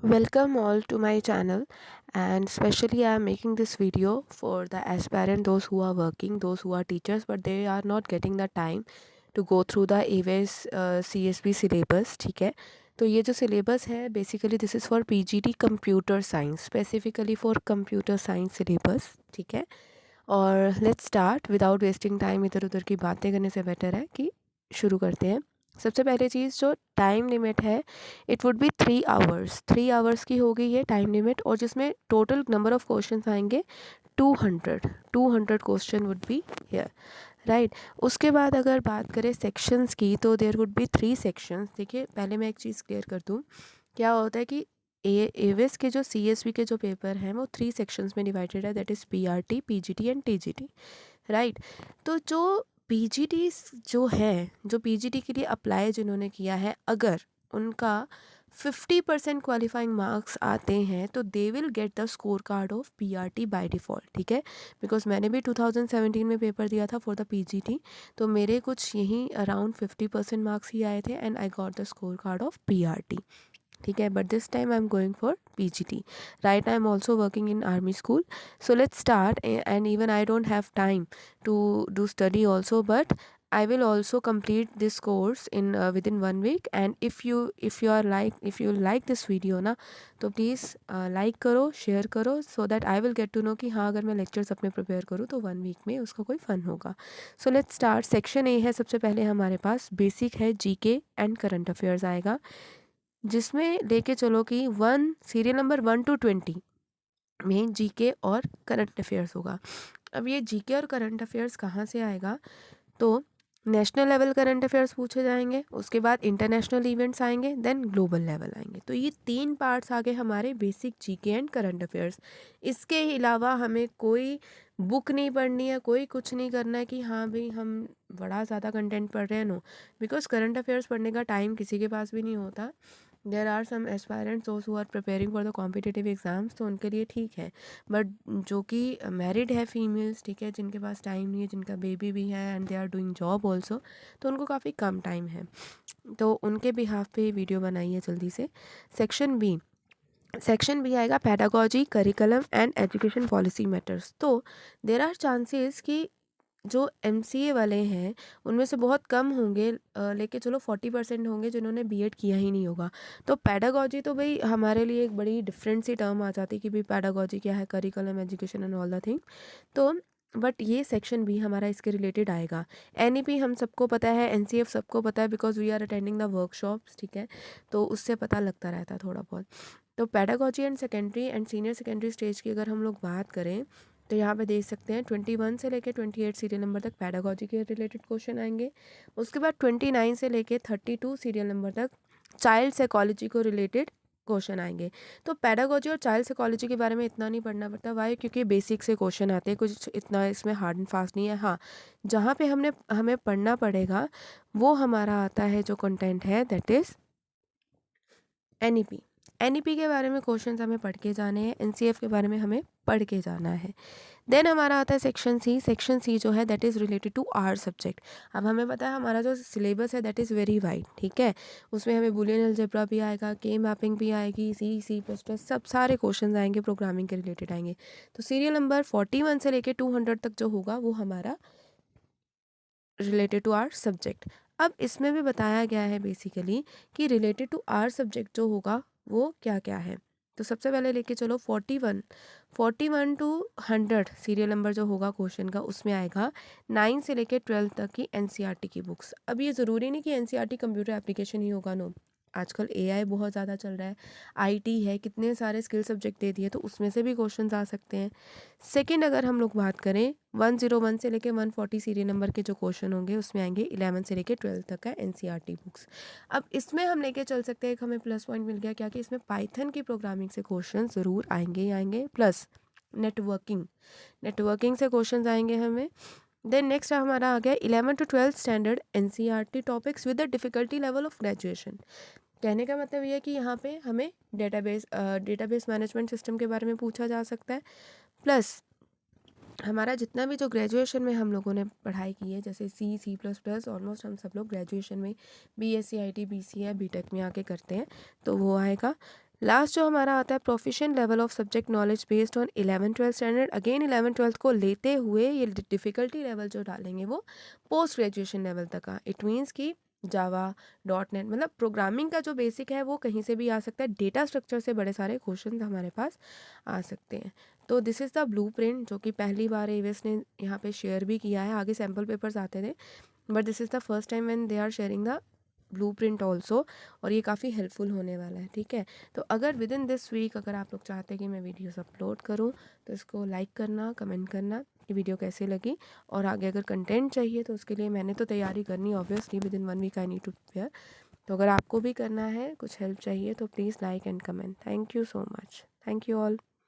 Welcome all to my channel, and especially I am making this video for the aspirant, those who are working, those who are teachers but they are not getting the time to go through the AWS CSB syllabus. ठीक है, तो ये जो syllabus है basically this is for PGT computer science, specifically for computer science syllabus. ठीक है, और let's start without wasting time. इधर उधर की बातें करने से बेटर है कि शुरू करते हैं. सबसे पहले चीज़ जो टाइम लिमिट है it would be 3 hours. 3 hours की होगी ये टाइम लिमिट, और जिसमें टोटल नंबर ऑफ़ क्वेश्चन आएंगे 200 question would be here, right. उसके बाद अगर बात करें सेक्शंस की तो देयर वुड बी 3 सेक्शंस. देखिए पहले मैं एक चीज़ क्लियर कर दूँ. क्या होता है कि एविस के जो CSB के जो पेपर हैं वो 3 सेक्शंस में डिवाइडेड है, that is PRT, PGT and TGT, right. तो जो PGT जो है, जो PGT के लिए अप्लाई जिन्होंने किया है, अगर उनका 50% क्वालिफाइंग मार्क्स आते हैं तो they will get the score card of PRT by default. ठीक है, बिकॉज मैंने भी 2017 में पेपर दिया था फॉर द PGT, तो मेरे कुछ यहीं अराउंड 50% मार्क्स ही आए थे and I got the score card of PRT. ठीक है, but this time I am going for PGT. Right, I am also working in army school. So let's start, and even I don't have time to do study also, but I will also complete this course in within 1 week. And if you like this video ना, तो please like करो, share करो, so that I will get to know कि हाँ अगर मैं lectures अपने prepare करूँ तो 1 week में उसका कोई fun होगा. So let's start. Section A है, सबसे पहले हमारे पास बेसिक है, GK एंड करंट अफेयर्स आएगा, जिसमें लेके चलो कि सीरियल नंबर 1 to 20 में जीके और करंट अफेयर्स होगा. अब ये जीके और करंट अफेयर्स कहाँ से आएगा, तो नेशनल लेवल करंट अफेयर्स पूछे जाएंगे, उसके बाद इंटरनेशनल इवेंट्स आएंगे, देन ग्लोबल लेवल आएंगे. तो ये 3 पार्ट्स आ गए हमारे basic GK and current affairs. इसके अलावा हमें कोई बुक नहीं पढ़नी है, कोई कुछ नहीं करना है कि हाँ भाई हम बड़ा ज़्यादा कंटेंट पढ़ रहे हैं. नो, बिकॉज करंट अफेयर्स पढ़ने का टाइम किसी के पास भी नहीं होता. There are some aspirants those who are preparing for the competitive exams, तो उनके लिए ठीक है. बट जो कि मैरिड है फीमेल्स, ठीक है, जिनके पास टाइम नहीं है, जिनका बेबी भी है and they are doing job also, तो उनको काफ़ी कम टाइम है, तो उनके बिहाफ पे वीडियो बनाइए जल्दी से. सेक्शन बी आएगा pedagogy, curriculum and education policy matters. तो देर आर चांसेस कि जो MCA वाले हैं उनमें से बहुत कम होंगे, लेके चलो 40% होंगे जिन्होंने बीएड किया ही नहीं होगा. तो पैडागॉजी तो भाई हमारे लिए एक बड़ी डिफरेंट सी टर्म आ जाती कि भाई पैडागॉजी क्या है, curriculum, education and all the thing. तो बट ये सेक्शन भी हमारा इसके रिलेटेड आएगा. NEP हम सबको पता है, NCF सबको पता है, because we are attending the workshops. ठीक है, तो उससे पता लगता रहता है थोड़ा बहुत. तो pedagogy and secondary and senior secondary stage की अगर हम लोग बात करें तो यहाँ पे देख सकते हैं 21 से लेके 28 सीरियल नंबर तक पैडागॉजी के रिलेटेड क्वेश्चन आएंगे. उसके बाद 29 से लेके 32 सीरियल नंबर तक चाइल्ड साइकोलॉजी को रिलेटेड क्वेश्चन आएंगे. तो पैडागॉजी और चाइल्ड साइकोलॉजी के बारे में इतना नहीं पढ़ना पड़ता. वाई? क्योंकि बेसिक से क्वेश्चन आते हैं, कुछ इतना इसमें हार्ड एंड फास्ट नहीं है. हाँ, जहाँ पे हमें पढ़ना पड़ेगा वो हमारा आता है जो कंटेंट है, दैट इज़ NEP. NEP के बारे में क्वेश्चंस हमें पढ़ के जाने हैं, NCF के बारे में हमें पढ़ के जाना है. देन हमारा आता है सेक्शन सी. सेक्शन सी जो है that is related to our subject. अब हमें पता है हमारा जो सिलेबस है दैट इज़ वेरी वाइड. ठीक है, उसमें हमें बूलियन अलजेब्रा भी आएगा, के मैपिंग भी आएगी, C++, सब सारे क्वेश्चन आएंगे, प्रोग्रामिंग के रिलेटेड आएंगे. तो सीरियल नंबर 41 से लेके 200 तक जो होगा वो हमारा रिलेटेड टू आर सब्जेक्ट. अब इसमें भी बताया गया है बेसिकली कि रिलेटेड टू आर सब्जेक्ट जो होगा वो क्या क्या है. तो सबसे पहले लेके चलो 41 टू 100 सीरियल नंबर जो होगा क्वेश्चन का, उसमें आएगा 9 से लेके 12 तक की NCERT की बुक्स. अब ये ज़रूरी नहीं कि NCERT कंप्यूटर एप्लीकेशन ही होगा. नो, आजकल AI बहुत ज़्यादा चल रहा है, IT है, कितने सारे स्किल सब्जेक्ट दे दिए, तो उसमें से भी क्वेश्चंस आ सकते हैं. सेकंड, अगर हम लोग बात करें 101 से लेके 140 सीरियल नंबर के जो क्वेश्चन होंगे उसमें आएंगे 11 से लेके 12 तक का NCERT बुक्स. अब इसमें हम लेके चल सकते हैं, एक हमें प्लस पॉइंट मिल गया क्या कि इसमें पाइथन की प्रोग्रामिंग से क्वेश्चन ज़रूर आएंगे ही आएंगे, प्लस नेटवर्किंग से क्वेश्चन आएंगे हमें. देन नेक्स्ट हमारा आ गया 11 to 12 standard NCERT topics with the difficulty level of graduation. कहने का मतलब ये है कि यहाँ पे हमें डेटाबेस मैनेजमेंट सिस्टम के बारे में पूछा जा सकता है. प्लस हमारा जितना भी जो ग्रेजुएशन में हम लोगों ने पढ़ाई की है, जैसे C++, ऑलमोस्ट हम सब लोग ग्रेजुएशन में BSc IT BCA BTech में आके करते हैं, तो वो आएगा. लास्ट जो हमारा आता है proficient level of subject knowledge based on 11-12 standard. Again 11-12 को लेते हुए ये डिफ़िकल्टी लेवल जो डालेंगे वो पोस्ट ग्रेजुएशन लेवल तक का। इट मीन्स कि जावा, डॉट नेट, मतलब प्रोग्रामिंग का जो बेसिक है वो कहीं से भी आ सकता है। डेटा स्ट्रक्चर से बड़े सारे क्वेश्चन हमारे पास आ सकते हैं। तो दिस इज़ द ब्लूप्रिंट जो कि पहली बार एवेस ने यहाँ पे शेयर भी किया है। आगे सैम्पल पेपर्स आते थे, but this is the first time when they are sharing the blueprint also. और ये काफ़ी हेल्पफुल होने वाला है, ठीक है। तो अगर विद इन दिस वीक अगर आप लोग चाहते हैं कि मैं वीडियोस अपलोड करूं, तो इसको लाइक करना, कमेंट करना कि वीडियो कैसे लगी। और आगे अगर कंटेंट चाहिए तो उसके लिए मैंने तो तैयारी करनी है obviously, within 1 week I need to prepare. तो अगर आपको भी करना है, कुछ हेल्प चाहिए, तो please like and comment. Thank you so much. Thank you all.